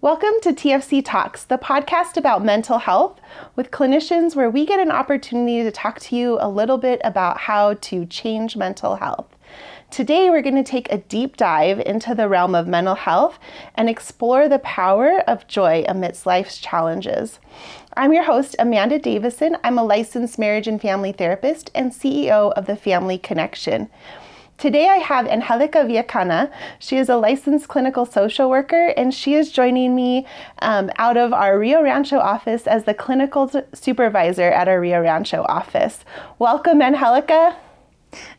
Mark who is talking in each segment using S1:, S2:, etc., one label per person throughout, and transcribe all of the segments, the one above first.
S1: Welcome to TFC Talks, the podcast about mental health with clinicians where we get an opportunity to talk to you a little bit about how to change mental health. Today, we're going to take a deep dive into the realm of mental health and explore the power of joy amidst life's challenges. I'm your host, Amanda Davison. I'm a licensed marriage and family therapist and CEO of the Family Connection. Today I have Angelica Viacana. She is a licensed clinical social worker, and she is joining me out of our Rio Rancho office as the clinical supervisor at our Rio Rancho office. Welcome, Angelica.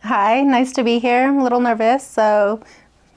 S2: Hi, nice to be here. I'm a little nervous, so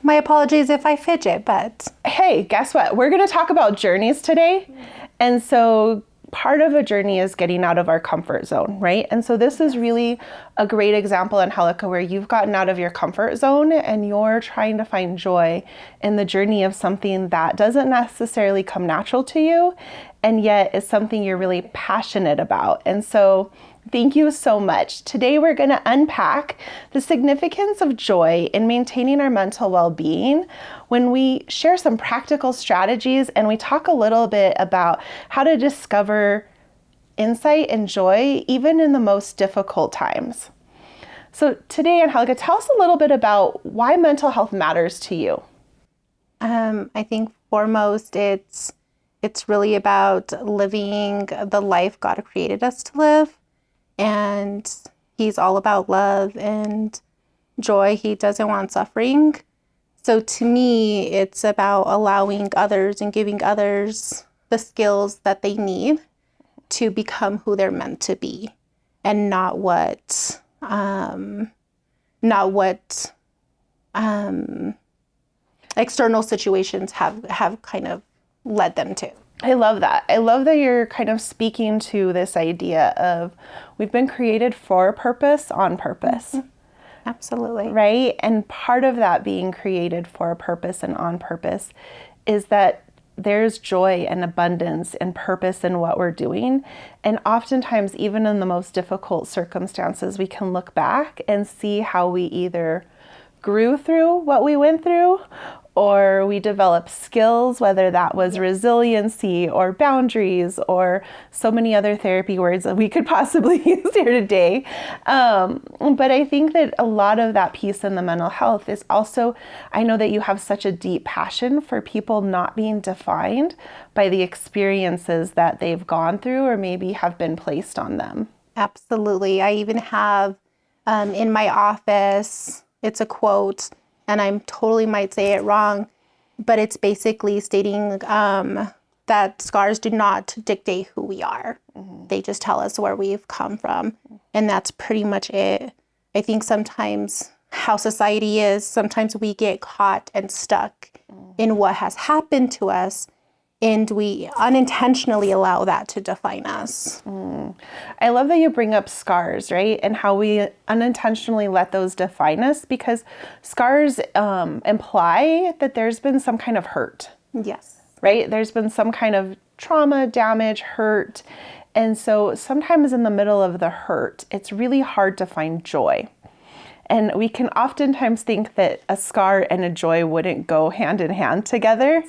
S2: my apologies if I fidget, but...
S1: Hey, guess what? We're going to talk about journeys today. And so part of a journey is getting out of our comfort zone, right? And so this is really a great example, Angelica, where you've gotten out of your comfort zone and you're trying to find joy in the journey of something that doesn't necessarily come natural to you, and yet is something you're really passionate about. And so thank you so much. Today we're going to unpack the significance of joy in maintaining our mental well-being when we share some practical strategies and we talk a little bit about how to discover insight and joy even in the most difficult times. So today, Angelica, tell us a little bit about why mental health matters to you.
S2: I think foremost it's really about living the life God created us to live. And he's all about love and joy. He doesn't want suffering. So to me, it's about allowing others and giving others the skills that they need to become who they're meant to be, and not what external situations have kind of led them to.
S1: I love that. I love that you're kind of speaking to this idea of we've been created for a purpose, on purpose.
S2: Mm-hmm. Absolutely.
S1: Right? And part of that being created for a purpose and on purpose is that there's joy and abundance and purpose in what we're doing. And oftentimes, even in the most difficult circumstances, we can look back and see how we either grew through what we went through, or we developed skills, whether that was resiliency or boundaries or so many other therapy words that we could possibly use here today. But I think that a lot of that piece in the mental health is also, I know that you have such a deep passion for people not being defined by the experiences that they've gone through or maybe have been placed on them.
S2: Absolutely. I even have in my office, it's a quote, and I totally might say it wrong, but it's basically stating that scars do not dictate who we are. Mm-hmm. They just tell us where we've come from. And that's pretty much it. I think sometimes how society is, sometimes we get caught and stuck in what has happened to us, and we unintentionally allow that to define us.
S1: I love that you bring up scars, right? And how we unintentionally let those define us, because scars imply that there's been some kind of hurt.
S2: Yes.
S1: Right? There's been some kind of trauma, damage, hurt. And so sometimes in the middle of the hurt, it's really hard to find joy. And we can oftentimes think that a scar and a joy wouldn't go hand in hand together.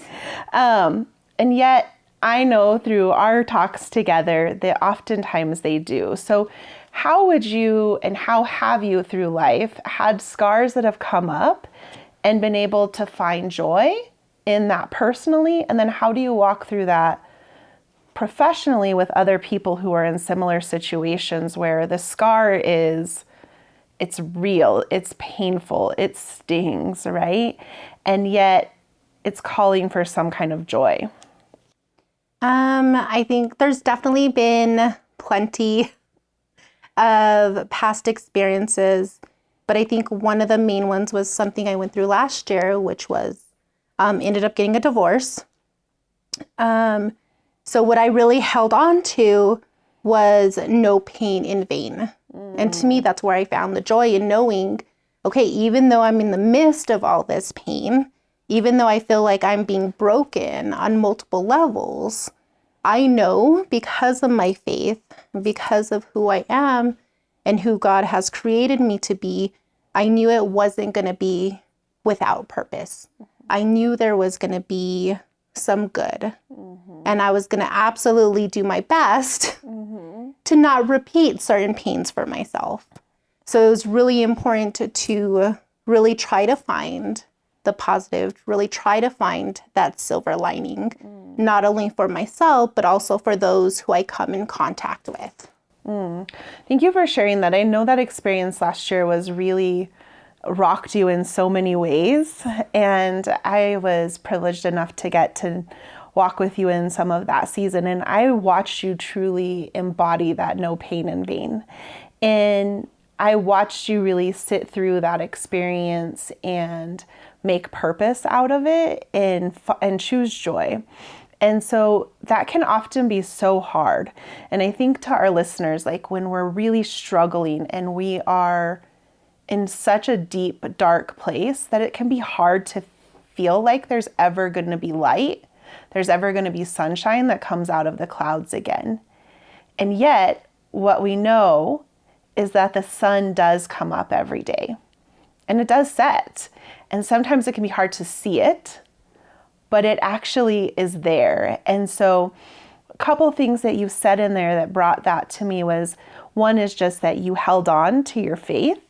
S1: And yet, I know through our talks together that oftentimes they do. So how would you and how have you through life had scars that have come up and been able to find joy in that personally? And then how do you walk through that professionally with other people who are in similar situations where the scar is, it's real, it's painful, it stings, right? And yet it's calling for some kind of joy.
S2: I think there's definitely been plenty of past experiences, but I think one of the main ones was something I went through last year, which was ended up getting a divorce. So what I really held on to was no pain in vain. And to me, that's where I found the joy in knowing, okay, even though I'm in the midst of all this pain, even though I feel like I'm being broken on multiple levels, I know because of my faith, because of who I am and who God has created me to be, I knew it wasn't going to be without purpose. I knew there was going to be some good. And I was going to absolutely do my best to not repeat certain pains for myself. So it was really important to really try to find the positive, really try to find that silver lining, not only for myself, but also for those who I come in contact with.
S1: Thank you for sharing that. I know that experience last year was really rocked you in so many ways. And I was privileged enough to get to walk with you in some of that season. And I watched you truly embody that no pain in vain. And I watched you really sit through that experience and make purpose out of it and choose joy. And so that can often be so hard. And I think to our listeners, like when we're really struggling and we are in such a deep, dark place, that it can be hard to feel like there's ever going to be light. There's ever going to be sunshine that comes out of the clouds again. And yet, what we know is that the sun does come up every day and it does set. And sometimes it can be hard to see it, but it actually is there. And so a couple of things that you said in there that brought that to me was, one is just that you held on to your faith.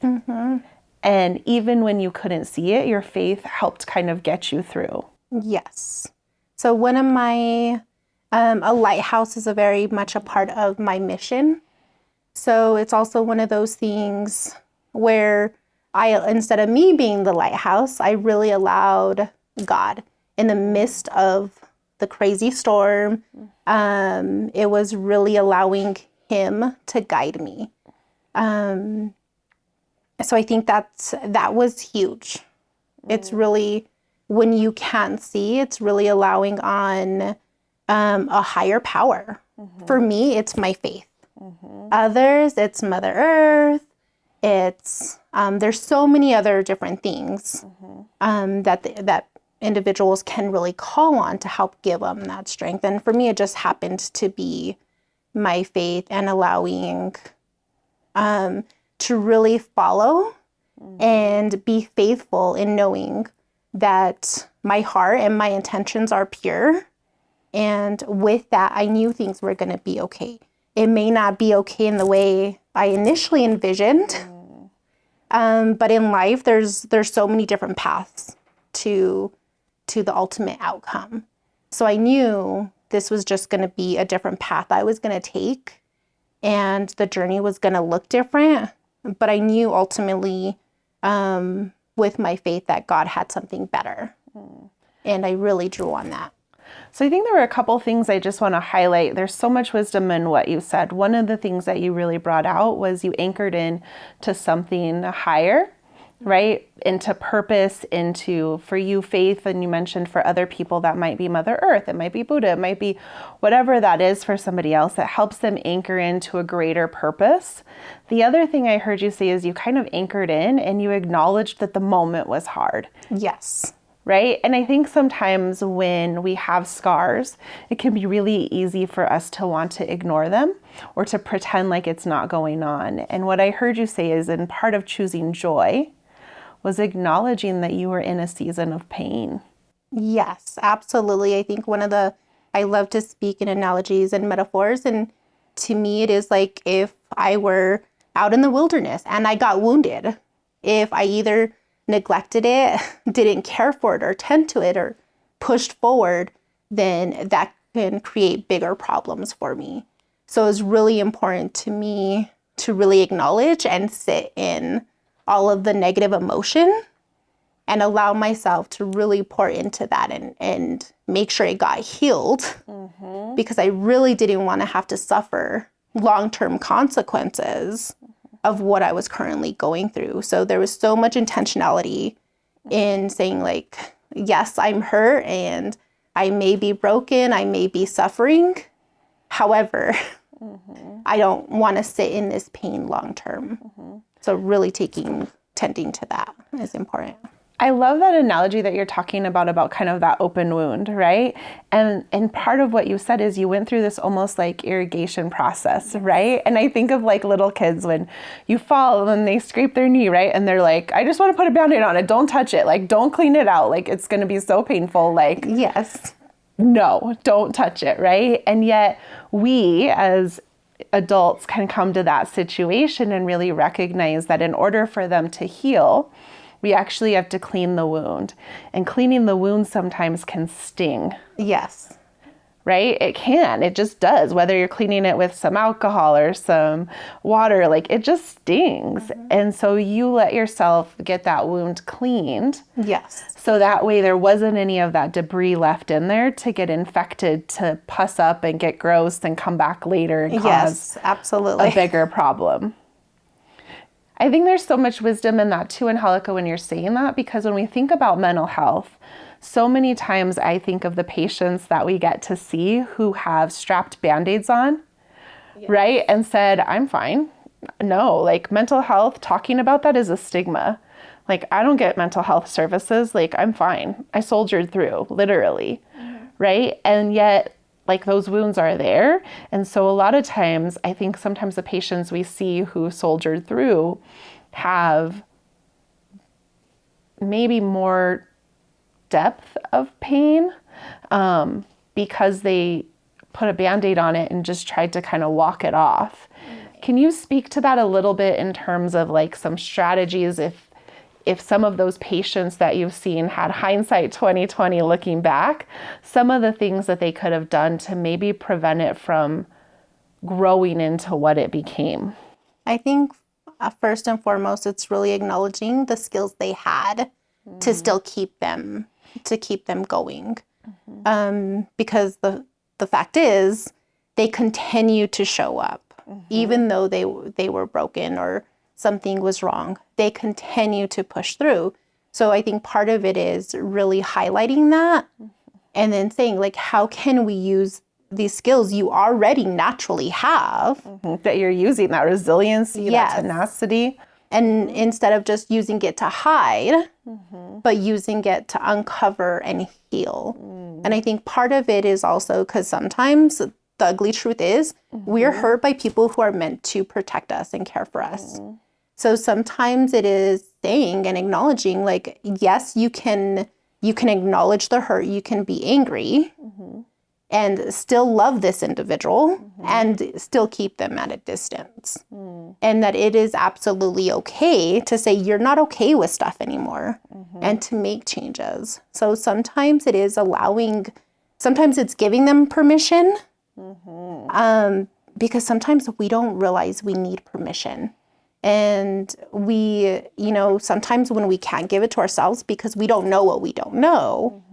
S1: And even when you couldn't see it, your faith helped kind of get you through.
S2: Yes. So one of my, a lighthouse is very much a part of my mission. So it's also one of those things where instead of me being the lighthouse, I really allowed God in the midst of the crazy storm. It was really allowing Him to guide me. So I think that was huge. It's really, when you can't see, it's really allowing on a higher power. For me, it's my faith. Others, it's Mother Earth. It's there's so many other different things that individuals can really call on to help give them that strength. And for me, it just happened to be my faith and allowing to really follow and be faithful in knowing that my heart and my intentions are pure. And with that, I knew things were going to be okay. It may not be okay in the way I initially envisioned, but in life, there's so many different paths to the ultimate outcome. So I knew this was just going to be a different path I was going to take, and the journey was going to look different. But I knew ultimately, with my faith, that God had something better, and I really drew on that.
S1: So I think there were a couple things I just want to highlight. There's so much wisdom in what you said. One of the things that you really brought out was you anchored in to something higher, right? Into purpose, into, for you, faith. And you mentioned for other people that might be Mother Earth, it might be Buddha, it might be whatever that is for somebody else that helps them anchor into a greater purpose. The other thing I heard you say is you kind of anchored in and you acknowledged that the moment was hard.
S2: Yes.
S1: Right? And I think sometimes when we have scars, it can be really easy for us to want to ignore them or to pretend like it's not going on. And what I heard you say is, in part of choosing joy was acknowledging that you were in a season of pain.
S2: Yes, absolutely. I think I love to speak in analogies and metaphors. And to me, it is like if I were out in the wilderness and I got wounded, if I either neglected it, didn't care for it or tend to it or pushed forward, then that can create bigger problems for me. So it's really important to me to really acknowledge and sit in all of the negative emotion and allow myself to really pour into that and make sure it got healed, because I really didn't want to have to suffer long-term consequences of what I was currently going through. So there was so much intentionality in saying, like, yes, I'm hurt and I may be broken, I may be suffering. However, I don't want to sit in this pain long term. So really tending to that is important.
S1: I love that analogy that you're talking about kind of that open wound, right? And part of what you said is you went through this almost like irrigation process, right? And I think of like little kids when you fall and they scrape their knee, right? And they're like, I just want to put a Band-Aid on it. Don't touch it. Like, don't clean it out. Like, it's going to be so painful. Like,
S2: yes.
S1: no, don't touch it, right? And yet we as adults can come to that situation and really recognize that in order for them to heal, we actually have to clean the wound. And cleaning the wound sometimes can sting.
S2: Yes.
S1: Right? It can. It just does. Whether you're cleaning it with some alcohol or some water, like it just stings. And so you let yourself get that wound cleaned.
S2: Yes.
S1: So that way there wasn't any of that debris left in there to get infected, to pus up and get gross and come back later and cause
S2: absolutely.
S1: a bigger problem. I think there's so much wisdom in that too, Angelica, when you're saying that, because when we think about mental health, so many times I think of the patients that we get to see who have strapped Band-Aids on, right? And said, I'm fine. No, like mental health, talking about that is a stigma. Like, I don't get mental health services. Like, I'm fine. I soldiered through, literally, right? And yet, like, those wounds are there. And so a lot of times, I think sometimes the patients we see who soldiered through have maybe more depth of pain because they put a Band-Aid on it and just tried to kind of walk it off. Can you speak to that a little bit in terms of like some strategies if some of those patients that you've seen had hindsight 2020 looking back, some of the things that they could have done to maybe prevent it from growing into what it became?
S2: I think first and foremost, it's really acknowledging the skills they had to still keep them going. Because the fact is, they continue to show up, even though they were broken or something was wrong. They continue to push through. So I think part of it is really highlighting that and then saying, like, how can we use these skills you already naturally have?
S1: That you're using, that resiliency, that tenacity.
S2: And instead of just using it to hide, but using it to uncover and heal. And I think part of it is also because sometimes the ugly truth is we're hurt by people who are meant to protect us and care for us. So sometimes it is saying and acknowledging, like, yes, you can acknowledge the hurt, you can be angry and still love this individual and still keep them at a distance. And that it is absolutely okay to say you're not okay with stuff anymore and to make changes. So sometimes it is sometimes it's giving them permission because sometimes we don't realize we need permission. And we, sometimes when we can't give it to ourselves because we don't know what we don't know,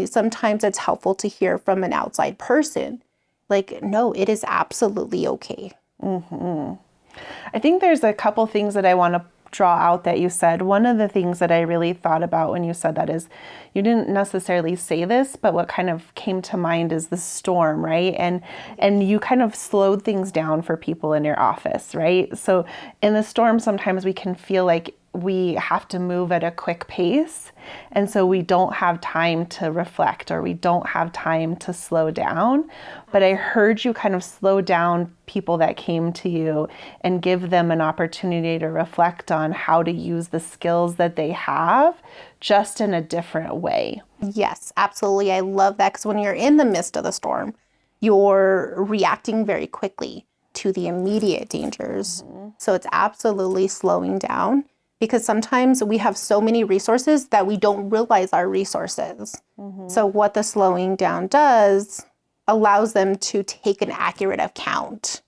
S2: sometimes it's helpful to hear from an outside person. Like, no, it is absolutely okay.
S1: I think there's a couple things that I want to draw out that you said. One of the things that I really thought about when you said that is, you didn't necessarily say this, but what kind of came to mind is the storm, right? And you kind of slowed things down for people in your office, right? So in the storm, sometimes we can feel like we have to move at a quick pace. And so we don't have time to reflect or we don't have time to slow down. But I heard you kind of slow down people that came to you and give them an opportunity to reflect on how to use the skills that they have just in a different way.
S2: Yes, absolutely. I love that because when you're in the midst of the storm, you're reacting very quickly to the immediate dangers. So it's absolutely slowing down. Because sometimes we have so many resources that we don't realize are resources. So what the slowing down does allows them to take an accurate account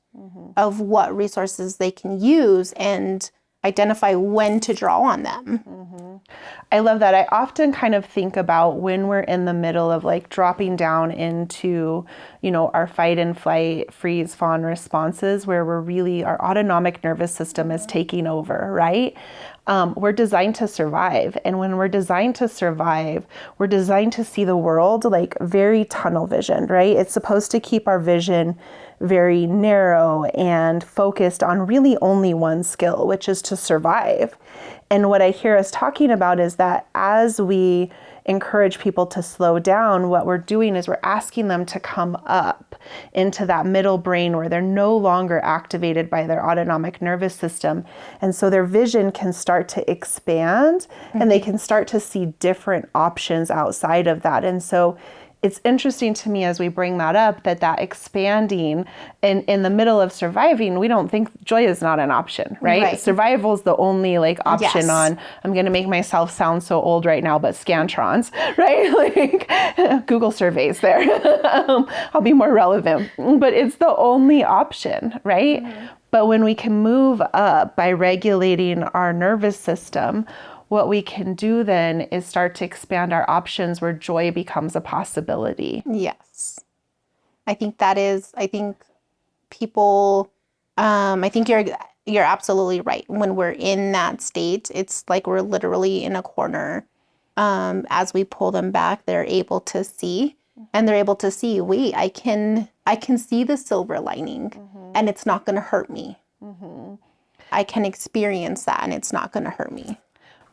S2: of what resources they can use and identify when to draw on them.
S1: I love that. I often kind of think about when we're in the middle of like dropping down into, our fight and flight, freeze, fawn responses where our autonomic nervous system is taking over, right? We're designed to survive. And when we're designed to survive, we're designed to see the world like very tunnel visioned, right? It's supposed to keep our vision very narrow and focused on really only one skill, which is to survive. And what I hear us talking about is that as we encourage people to slow down, what we're doing is we're asking them to come up into that middle brain where they're no longer activated by their autonomic nervous system. And so their vision can start to expand and they can start to see different options outside of that. And so it's interesting to me as we bring that up, that expanding in the middle of surviving, we don't think joy is not an option, right? Survival is the only like option on, I'm going to make myself sound so old right now, but Scantrons, right? Like Google surveys there. I'll be more relevant, but it's the only option, right? But when we can move up by regulating our nervous system, what we can do then is start to expand our options where joy becomes a possibility.
S2: Yes. I think people, I think you're absolutely right. When we're in that state, it's like we're literally in a corner. As we pull them back, they're able to see, and they're able to see, wait, I can see the silver lining, and it's not going to hurt me. I can experience that, and it's not going to hurt me.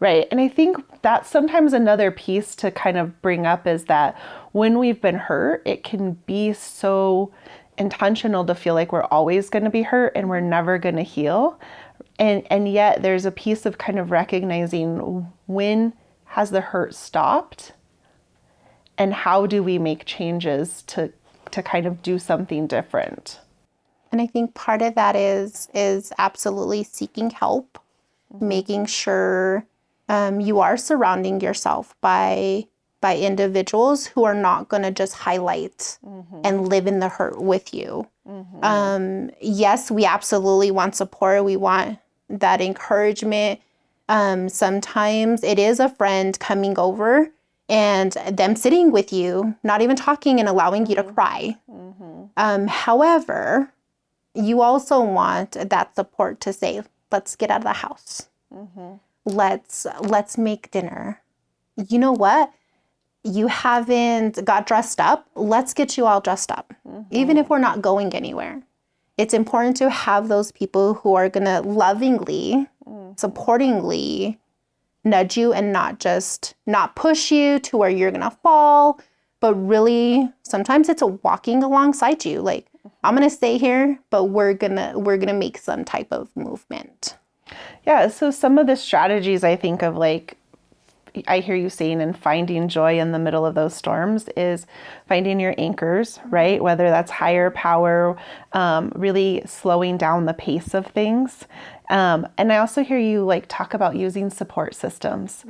S1: Right. And I think that's sometimes another piece to kind of bring up is that when we've been hurt, it can be so intentional to feel like we're always going to be hurt and we're never going to heal. And yet there's a piece of kind of recognizing when has the hurt stopped and how do we make changes to kind of do something different.
S2: And I think part of that is absolutely seeking help, making sure you are surrounding yourself by individuals who are not going to just highlight and live in the hurt with you. Yes, we absolutely want support. We want that encouragement. Sometimes it is a friend coming over and them sitting with you, not even talking and allowing you to cry. However, you also want that support to say, let's get out of the house. Let's make dinner. You know what? You haven't got dressed up. Let's get you all dressed up. Even if we're not going anywhere. It's important to have those people who are going to lovingly, supportingly nudge you and not push you to where you're going to fall, but really sometimes it's a walking alongside you. Like, I'm going to stay here, but we're going to make some type of movement.
S1: Yeah, so some of the strategies I think of, like, I hear you saying, and finding joy in the middle of those storms is finding your anchors, right? Whether that's higher power, really slowing down the pace of things. And I also hear you like talk about using support systems,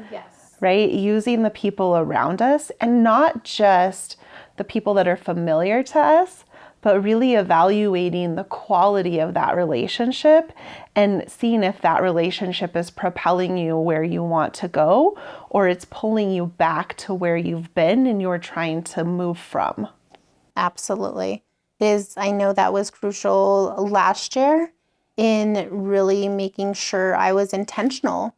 S1: right? Using the people around us and not just the people that are familiar to us, but really evaluating the quality of that relationship and seeing if that relationship is propelling you where you want to go or it's pulling you back to where you've been and you're trying to move from.
S2: Absolutely. I know that was crucial last year in really making sure I was intentional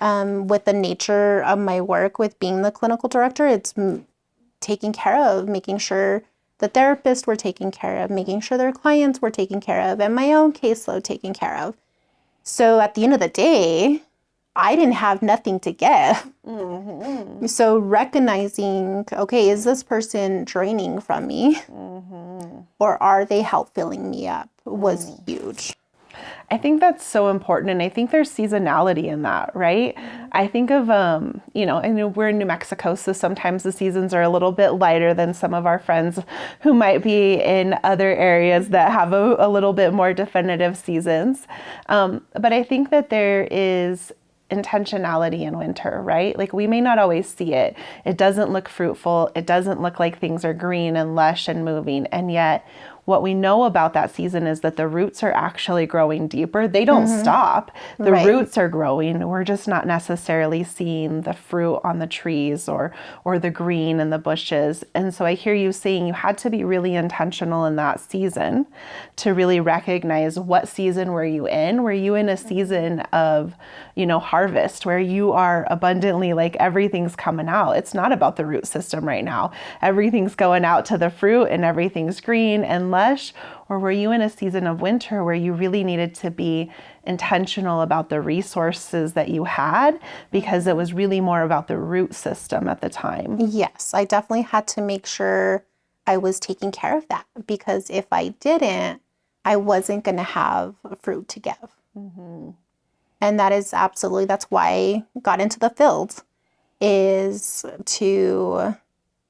S2: with the nature of my work with being the clinical director. It's taking care of, making sure the therapists were taken care of, making sure their clients were taken care of, and my own caseload taken care of. So at the end of the day, I didn't have nothing to give. So recognizing, okay, is this person draining from me? Or are they help filling me up was huge.
S1: I think that's so important. And I think there's seasonality in that, right? I think of, I know we're in New Mexico, so sometimes the seasons are a little bit lighter than some of our friends who might be in other areas that have a little bit more definitive seasons. But I think that there is intentionality in winter, right? Like we may not always see it. It doesn't look fruitful. It doesn't look like things are green and lush and moving. And yet what we know about that season is that the roots are actually growing deeper. They don't stop. The roots are growing. We're just not necessarily seeing the fruit on the trees or the green in the bushes. And so I hear you saying you had to be really intentional in that season to really recognize what season were you in? Were you in a season of, harvest where you are abundantly like everything's coming out? It's not about the root system right now. Everything's going out to the fruit and everything's green and lush. Or were you in a season of winter where you really needed to be intentional about the resources that you had because it was really more about the root system at the time?
S2: Yes, I definitely had to make sure I was taking care of that because if I didn't, I wasn't going to have fruit to give. And that is absolutely, that's why I got into the field, is to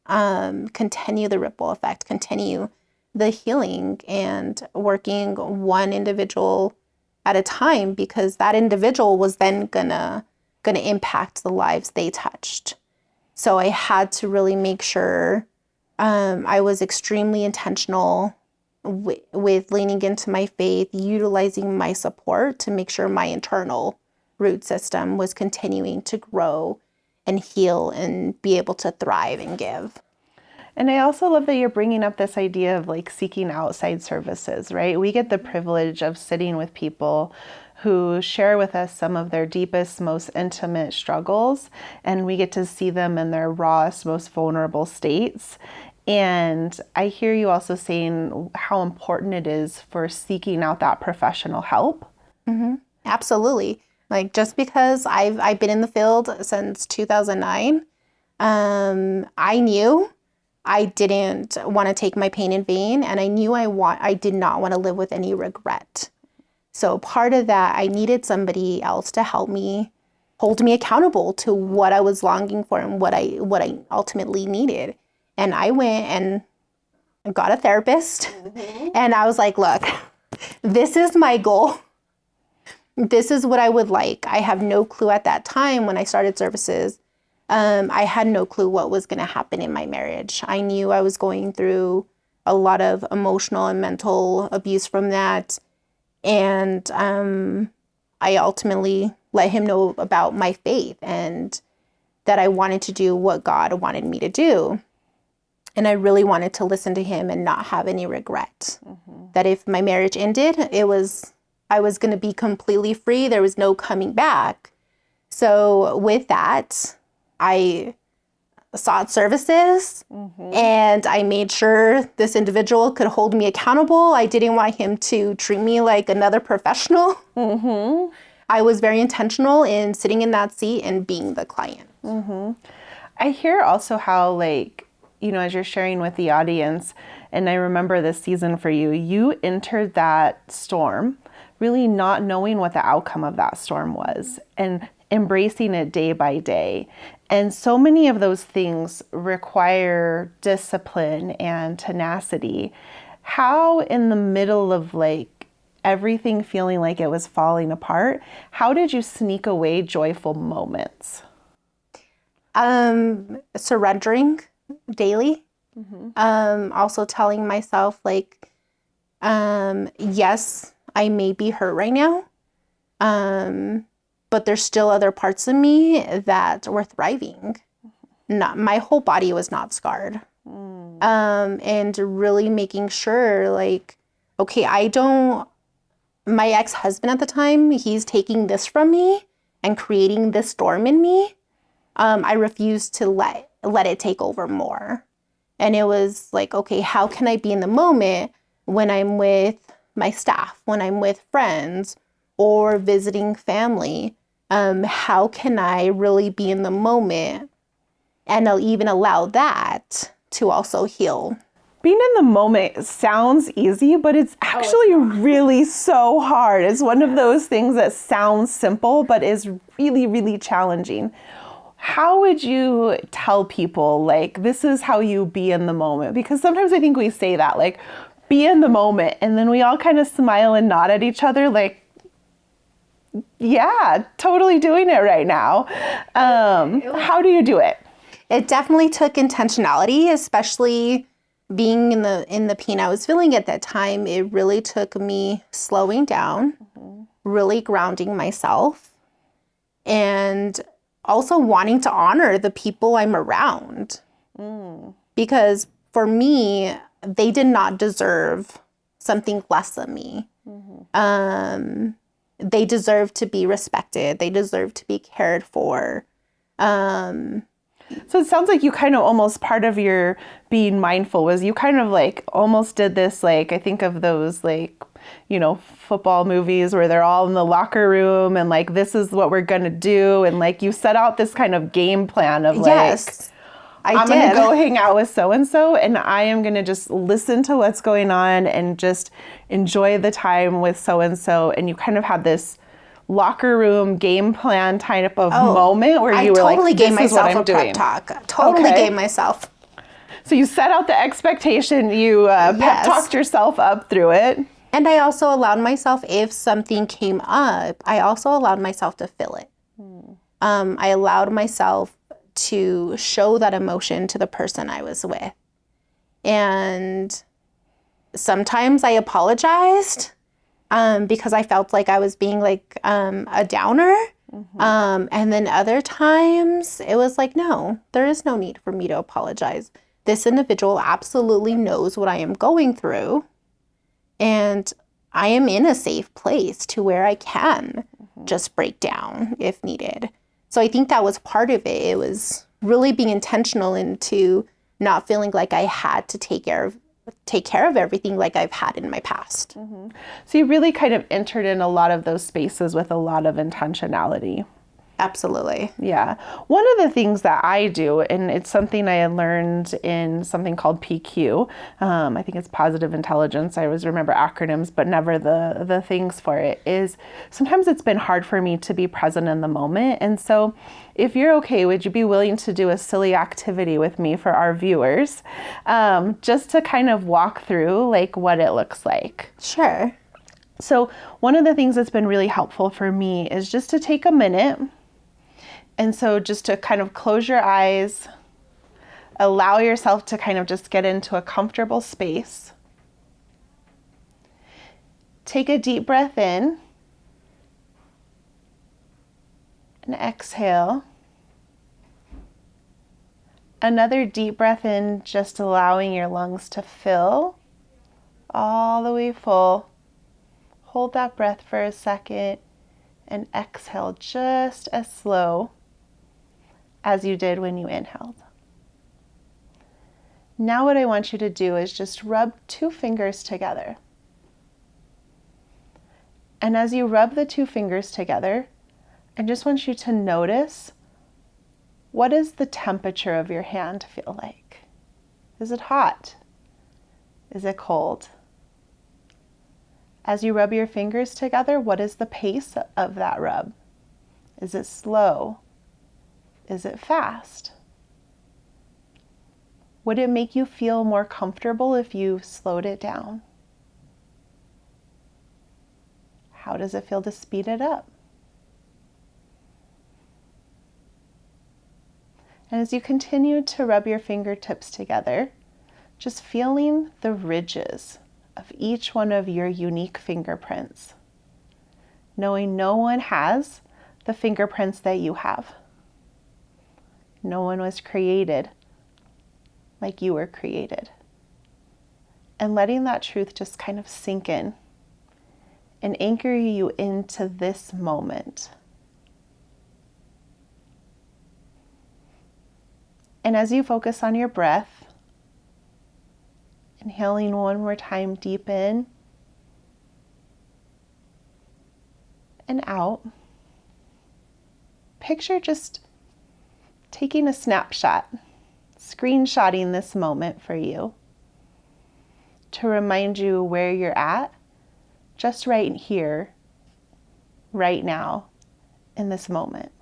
S2: continue the ripple effect, continue the healing, and working one individual at a time, because that individual was then gonna impact the lives they touched. So I had to really make sure I was extremely intentional with leaning into my faith, utilizing my support to make sure my internal root system was continuing to grow and heal and be able to thrive and give.
S1: And I also love that you're bringing up this idea of like seeking outside services, right? We get the privilege of sitting with people who share with us some of their deepest, most intimate struggles, and we get to see them in their rawest, most vulnerable states. And I hear you also saying how important it is for seeking out that professional help.
S2: Mm-hmm. Absolutely. Like, just because I've been in the field since 2009, I knew I didn't want to take my pain in vain, and I knew I did not want to live with any regret. So part of that, I needed somebody else to help me, hold me accountable to what I was longing for and what I ultimately needed. And I went and got a therapist, and I was like, look, this is my goal. This is what I would like. I have no clue at that time when I started services. I had no clue what was going to happen in my marriage. I knew I was going through a lot of emotional and mental abuse from that. And I ultimately let him know about my faith and that I wanted to do what God wanted me to do. And I really wanted to listen to him and not have any regret. Mm-hmm. That if my marriage ended, I was going to be completely free. There was no coming back. So with that, I sought services, and I made sure this individual could hold me accountable. I didn't want him to treat me like another professional. Mm-hmm. I was very intentional in sitting in that seat and being the client.
S1: Mm-hmm. I hear also how, like, you know, as you're sharing with the audience, and I remember this season for you, you entered that storm really not knowing what the outcome of that storm was and embracing it day by day. And so many of those things require discipline and tenacity. How, in the middle of like everything feeling like it was falling apart, how did you sneak away joyful moments?
S2: Surrendering daily. Also telling myself, like, yes, I may be hurt right now, but there's still other parts of me that were thriving. My whole body was not scarred. And really making sure, like, okay, my ex-husband at the time, he's taking this from me and creating this storm in me. I refused to let it take over more. And it was like, okay, how can I be in the moment when I'm with my staff, when I'm with friends or visiting family? How can I really be in the moment? And I'll even allow that to also heal.
S1: Being in the moment sounds easy, but it's actually really so hard. It's one of those things that sounds simple, but is really, really challenging. How would you tell people, like, this is how you be in the moment? Because sometimes I think we say that, like, be in the moment, and then we all kind of smile and nod at each other, like, yeah, totally doing it right now. How do you do it?
S2: It definitely took intentionality, especially being in the pain I was feeling at that time. It really took me slowing down, really grounding myself, and also wanting to honor the people I'm around. Because for me, they did not deserve something less than me. They deserve to be respected. They deserve to be cared for.
S1: So it sounds like you kind of almost, part of your being mindful was you kind of like almost did this, like, I think of those, like, you know, football movies where they're all in the locker room and like, this is what we're going to do. And like, you set out this kind of game plan of like,
S2: yes,
S1: I'm going to go hang out with so-and-so and I am going to just listen to what's going on and just enjoy the time with so-and-so. And you kind of had this locker room game plan type of moment where you were like, this is what I'm doing.
S2: Totally gave myself.
S1: So you set out the expectation, you pep talked yourself up through it.
S2: And I also allowed myself, if something came up, I also allowed myself to feel it. I allowed myself to show that emotion to the person I was with. And sometimes I apologized because I felt like I was being like a downer. And then other times it was like, no, there is no need for me to apologize. This individual absolutely knows what I am going through. And I am in a safe place to where I can just break down if needed. So I think that was part of it. It was really being intentional into not feeling like I had to take care of everything like I've had in my past.
S1: So you really kind of entered in a lot of those spaces with a lot of intentionality.
S2: Absolutely.
S1: Yeah. One of the things that I do, and it's something I had learned in something called PQ. I think it's positive intelligence. I always remember acronyms, but never the things for it, is sometimes it's been hard for me to be present in the moment. And so if you're okay, would you be willing to do a silly activity with me for our viewers, just to kind of walk through like what it looks like?
S2: Sure.
S1: So one of the things that's been really helpful for me is just to take a minute. And so just to kind of close your eyes, allow yourself to kind of just get into a comfortable space. Take a deep breath in and exhale. Another deep breath in, just allowing your lungs to fill all the way full. Hold that breath for a second and exhale just as slow as you did when you inhaled. Now what I want you to do is just rub 2 fingers together. And as you rub the 2 fingers together, I just want you to notice, what does the temperature of your hand feel like? Is it hot? Is it cold? As you rub your fingers together, what is the pace of that rub? Is it slow? Is it fast? Would it make you feel more comfortable if you slowed it down? How does it feel to speed it up? And as you continue to rub your fingertips together, just feeling the ridges of each one of your unique fingerprints, knowing no one has the fingerprints that you have. No one was created like you were created. And letting that truth just kind of sink in and anchor you into this moment. And as you focus on your breath, inhaling one more time deep in and out, picture just taking a snapshot, screenshotting this moment for you to remind you where you're at, just right here, right now, in this moment.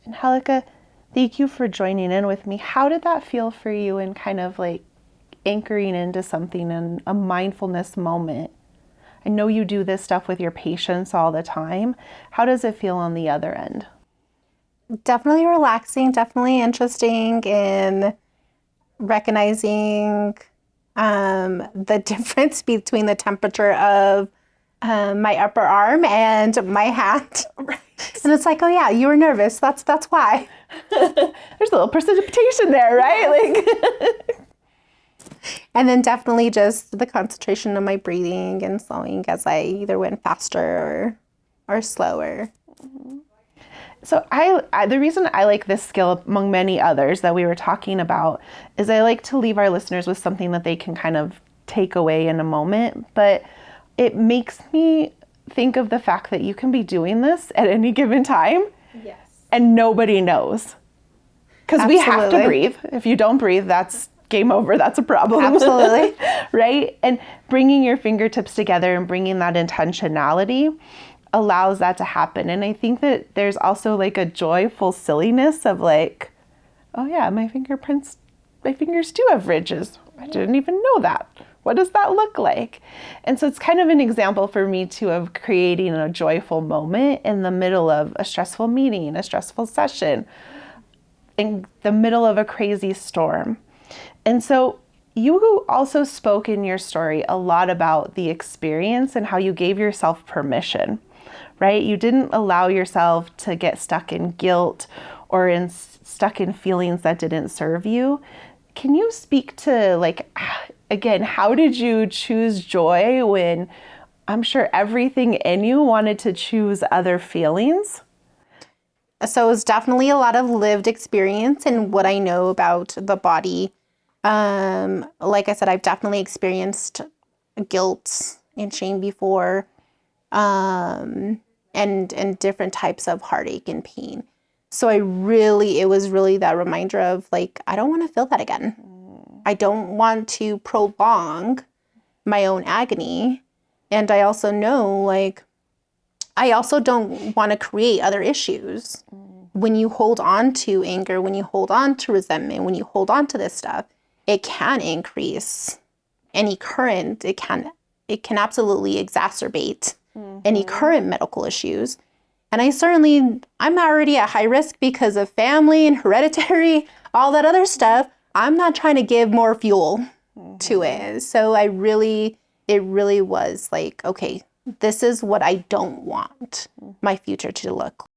S1: And Helika, thank you for joining in with me. How did that feel for you in kind of like anchoring into something in a mindfulness moment? I know you do this stuff with your patients all the time. How does it feel on the other end?
S2: Definitely relaxing, definitely interesting in recognizing the difference between the temperature of my upper arm and my hand.
S1: Right.
S2: And it's like, oh yeah, you were nervous. That's why.
S1: There's a little precipitation there, right? Like
S2: And then definitely just the concentration of my breathing and slowing as I either went faster or slower.
S1: So I the reason I like this skill among many others that we were talking about is I like to leave our listeners with something that they can kind of take away in a moment, but it makes me think of the fact that you can be doing this at any given time.
S2: Yes.
S1: And nobody knows. Because we have to breathe. If you don't breathe, that's game over. That's a problem.
S2: Absolutely.
S1: Right? And bringing your fingertips together and bringing that intentionality allows that to happen. And I think that there's also like a joyful silliness of like, oh yeah, my fingers do have ridges. I didn't even know that. What does that look like? And so it's kind of an example for me too of creating a joyful moment in the middle of a stressful meeting, a stressful session, in the middle of a crazy storm. And so you also spoke in your story a lot about the experience and how you gave yourself permission, right? You didn't allow yourself to get stuck in guilt or stuck in feelings that didn't serve you. Can you speak to, like, again, how did you choose joy when I'm sure everything in you wanted to choose other feelings?
S2: So it's definitely a lot of lived experience and what I know about the body. Like I said, I've definitely experienced guilt and shame before, and different types of heartache and pain. So it was really that reminder of like, I don't want to feel that again. I don't want to prolong my own agony. And I also know, like, I also don't want to create other issues. When you hold on to anger, when you hold on to resentment, when you hold on to this stuff, it can increase any current. It can absolutely exacerbate any current medical issues. And I'm already at high risk because of family and hereditary, all that other stuff. I'm not trying to give more fuel to it. So it really was like, okay, this is what I don't want my future to look